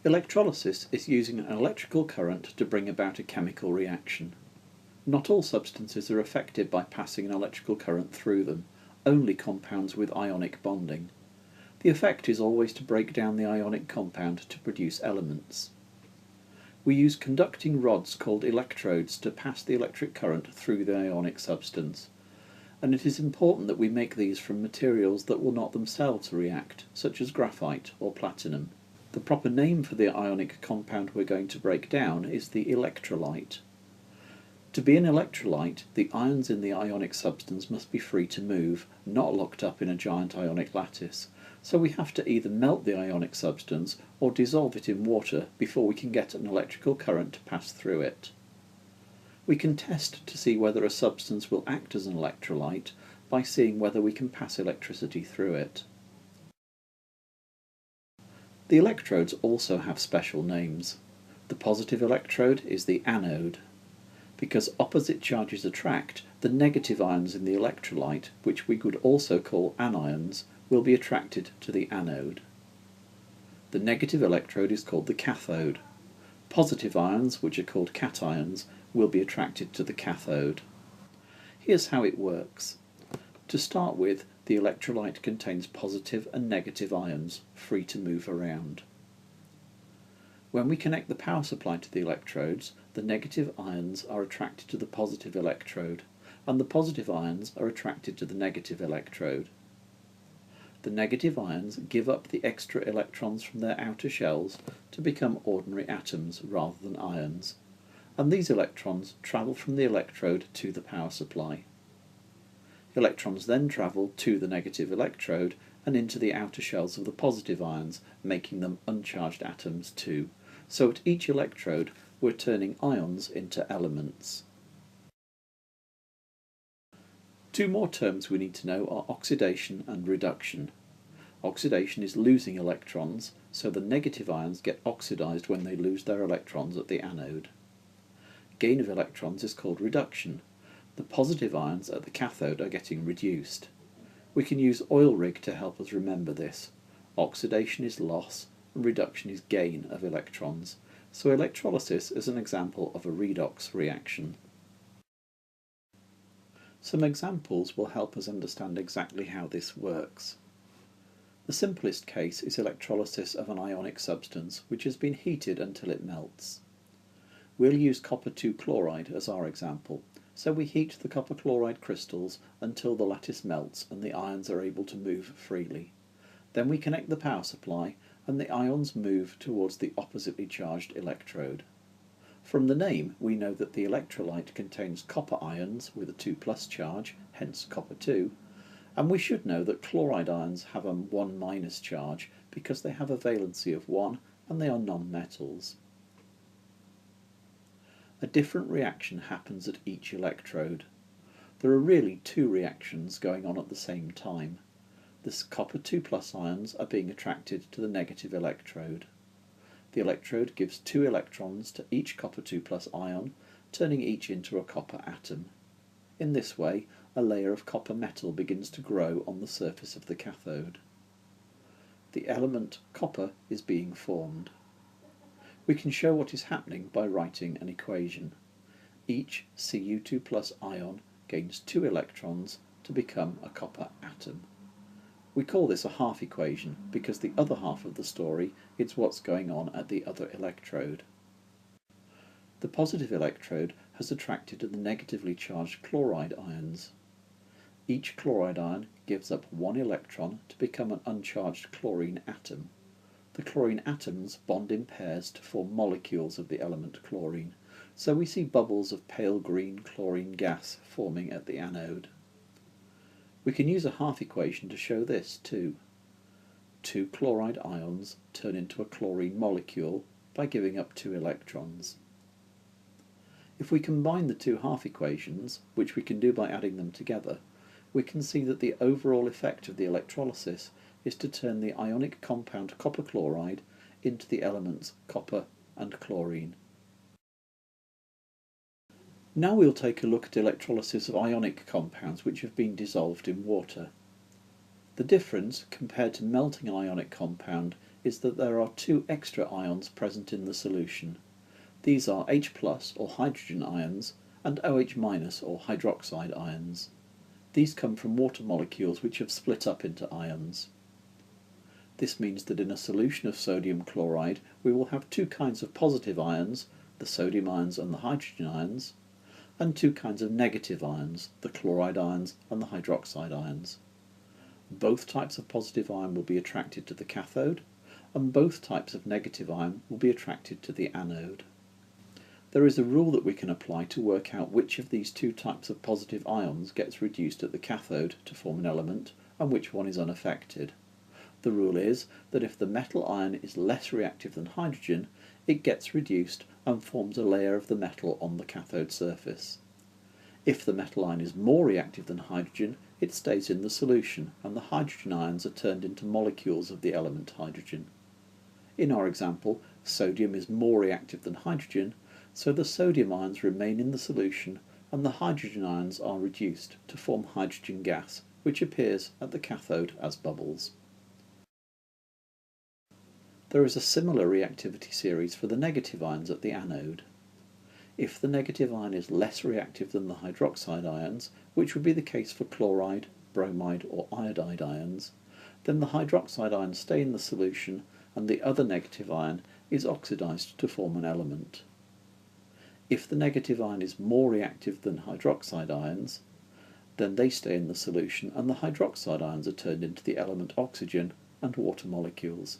Electrolysis is using an electrical current to bring about a chemical reaction. Not all substances are affected by passing an electrical current through them, only compounds with ionic bonding. The effect is always to break down the ionic compound to produce elements. We use conducting rods called electrodes to pass the electric current through the ionic substance, and it is important that we make these from materials that will not themselves react, such as graphite or platinum. The proper name for the ionic compound we're going to break down is the electrolyte. To be an electrolyte, the ions in the ionic substance must be free to move, not locked up in a giant ionic lattice, so we have to either melt the ionic substance or dissolve it in water before we can get an electrical current to pass through it. We can test to see whether a substance will act as an electrolyte by seeing whether we can pass electricity through it. The electrodes also have special names. The positive electrode is the anode. Because opposite charges attract, the negative ions in the electrolyte, which we could also call anions, will be attracted to the anode. The negative electrode is called the cathode. Positive ions, which are called cations, will be attracted to the cathode. Here's how it works. To start with, the electrolyte contains positive and negative ions, free to move around. When we connect the power supply to the electrodes, the negative ions are attracted to the positive electrode, and the positive ions are attracted to the negative electrode. The negative ions give up the extra electrons from their outer shells to become ordinary atoms rather than ions, and these electrons travel from the electrode to the power supply. Electrons then travel to the negative electrode and into the outer shells of the positive ions, making them uncharged atoms too. So at each electrode we're turning ions into elements. Two more terms we need to know are oxidation and reduction. Oxidation is losing electrons, so the negative ions get oxidized when they lose their electrons at the anode. Gain of electrons is called reduction. The positive ions at the cathode are getting reduced. We can use oil rig to help us remember this. Oxidation is loss and reduction is gain of electrons. So electrolysis is an example of a redox reaction. Some examples will help us understand exactly how this works. The simplest case is electrolysis of an ionic substance which has been heated until it melts. We'll use copper 2 chloride as our example. So we heat the copper chloride crystals until the lattice melts and the ions are able to move freely. Then we connect the power supply and the ions move towards the oppositely charged electrode. From the name we know that the electrolyte contains copper ions with a 2+ charge, hence copper 2, and we should know that chloride ions have a 1- charge because they have a valency of 1 and they are non-metals. A different reaction happens at each electrode. There are really two reactions going on at the same time. The copper 2+ ions are being attracted to the negative electrode. The electrode gives 2 electrons to each copper 2+ ion, turning each into a copper atom. In this way, a layer of copper metal begins to grow on the surface of the cathode. The element copper is being formed. We can show what is happening by writing an equation. Each Cu2+ ion gains 2 electrons to become a copper atom. We call this a half equation because the other half of the story is what's going on at the other electrode. The positive electrode has attracted the negatively charged chloride ions. Each chloride ion gives up 1 electron to become an uncharged chlorine atom. The chlorine atoms bond in pairs to form molecules of the element chlorine, so we see bubbles of pale green chlorine gas forming at the anode. We can use a half equation to show this too. 2 chloride ions turn into a chlorine molecule by giving up 2 electrons. If we combine the two half equations, which we can do by adding them together, we can see that the overall effect of the electrolysis is to turn the ionic compound copper chloride into the elements copper and chlorine. Now we'll take a look at electrolysis of ionic compounds which have been dissolved in water. The difference, compared to melting an ionic compound, is that there are two extra ions present in the solution. These are H+ or hydrogen ions and OH- or hydroxide ions. These come from water molecules which have split up into ions. This means that in a solution of sodium chloride we will have two kinds of positive ions, the sodium ions and the hydrogen ions, and two kinds of negative ions, the chloride ions and the hydroxide ions. Both types of positive ion will be attracted to the cathode, and both types of negative ion will be attracted to the anode. There is a rule that we can apply to work out which of these two types of positive ions gets reduced at the cathode to form an element and which one is unaffected. The rule is that if the metal ion is less reactive than hydrogen, it gets reduced and forms a layer of the metal on the cathode surface. If the metal ion is more reactive than hydrogen, it stays in the solution and the hydrogen ions are turned into molecules of the element hydrogen. In our example, sodium is more reactive than hydrogen, so the sodium ions remain in the solution and the hydrogen ions are reduced to form hydrogen gas, which appears at the cathode as bubbles. There is a similar reactivity series for the negative ions at the anode. If the negative ion is less reactive than the hydroxide ions, which would be the case for chloride, bromide or iodide ions, then the hydroxide ions stay in the solution and the other negative ion is oxidized to form an element. If the negative ion is more reactive than hydroxide ions, then they stay in the solution and the hydroxide ions are turned into the element oxygen and water molecules.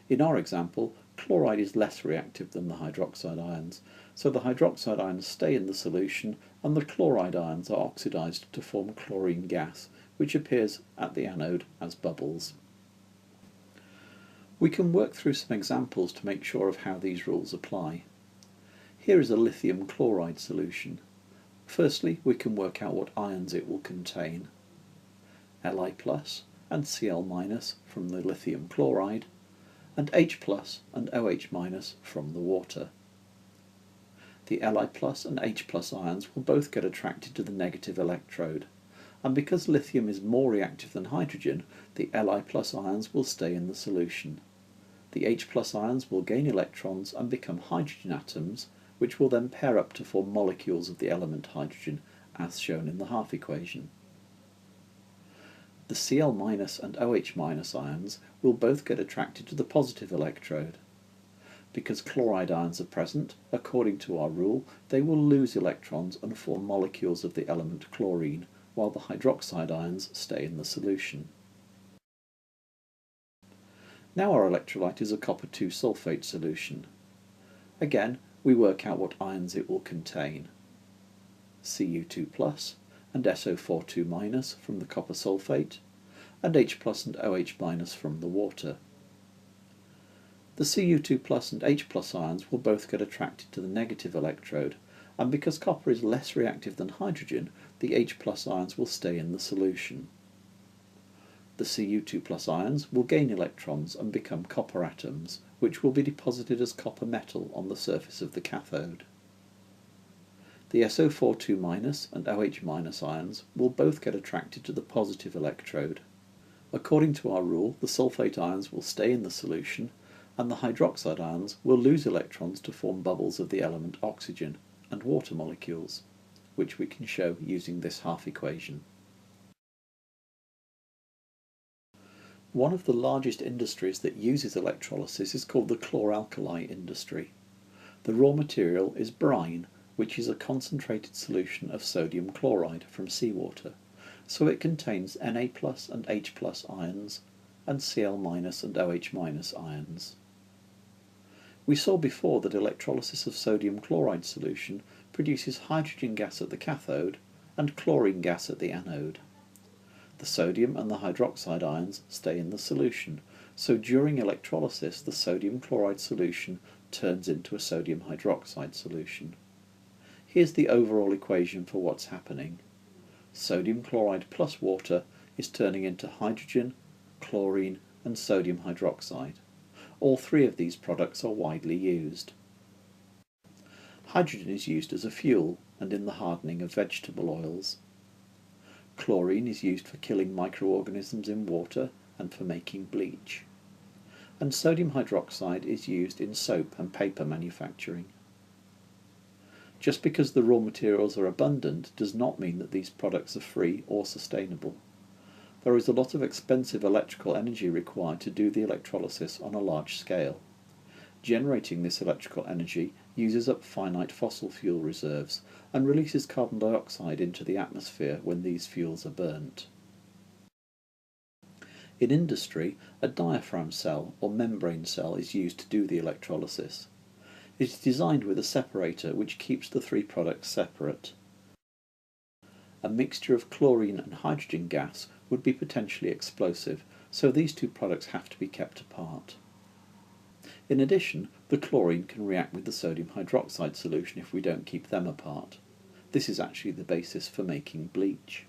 In our example, chloride is less reactive than the hydroxide ions, so the hydroxide ions stay in the solution and the chloride ions are oxidized to form chlorine gas, which appears at the anode as bubbles. We can work through some examples to make sure of how these rules apply. Here is a lithium chloride solution. Firstly, we can work out what ions it will contain. Li+ and Cl- from the lithium chloride, and H+ and OH- from the water. The Li+ and H+ ions will both get attracted to the negative electrode, and because lithium is more reactive than hydrogen, the Li+ ions will stay in the solution. The H+ ions will gain electrons and become hydrogen atoms, which will then pair up to form molecules of the element hydrogen, as shown in the half equation. The Cl- and OH- ions will both get attracted to the positive electrode. Because chloride ions are present, according to our rule, they will lose electrons and form molecules of the element chlorine, while the hydroxide ions stay in the solution. Now our electrolyte is a copper-2 sulfate solution. Again, we work out what ions it will contain. Cu2+ and SO42- from the copper sulfate, and H+ and OH- from the water. The Cu2+ and H+ ions will both get attracted to the negative electrode, and because copper is less reactive than hydrogen, the H+ ions will stay in the solution. The Cu2+ ions will gain electrons and become copper atoms, which will be deposited as copper metal on the surface of the cathode. The SO42- and OH- ions will both get attracted to the positive electrode. According to our rule, the sulfate ions will stay in the solution, and the hydroxide ions will lose electrons to form bubbles of the element oxygen and water molecules, which we can show using this half equation. One of the largest industries that uses electrolysis is called the chlor-alkali industry. The raw material is brine, which is a concentrated solution of sodium chloride from seawater, so it contains Na+ and H+ ions and Cl- and OH- ions. We saw before that electrolysis of sodium chloride solution produces hydrogen gas at the cathode and chlorine gas at the anode. The sodium and the hydroxide ions stay in the solution, so during electrolysis the sodium chloride solution turns into a sodium hydroxide solution. Here's the overall equation for what's happening. Sodium chloride plus water is turning into hydrogen, chlorine and sodium hydroxide. All three of these products are widely used. Hydrogen is used as a fuel and in the hardening of vegetable oils. Chlorine is used for killing microorganisms in water and for making bleach. and sodium hydroxide is used in soap and paper manufacturing. Just because the raw materials are abundant does not mean that these products are free or sustainable. There is a lot of expensive electrical energy required to do the electrolysis on a large scale. Generating this electrical energy uses up finite fossil fuel reserves and releases carbon dioxide into the atmosphere when these fuels are burnt. In industry, a diaphragm cell or membrane cell is used to do the electrolysis. It is designed with a separator which keeps the three products separate. A mixture of chlorine and hydrogen gas would be potentially explosive, so these two products have to be kept apart. In addition, the chlorine can react with the sodium hydroxide solution if we don't keep them apart. This is actually the basis for making bleach.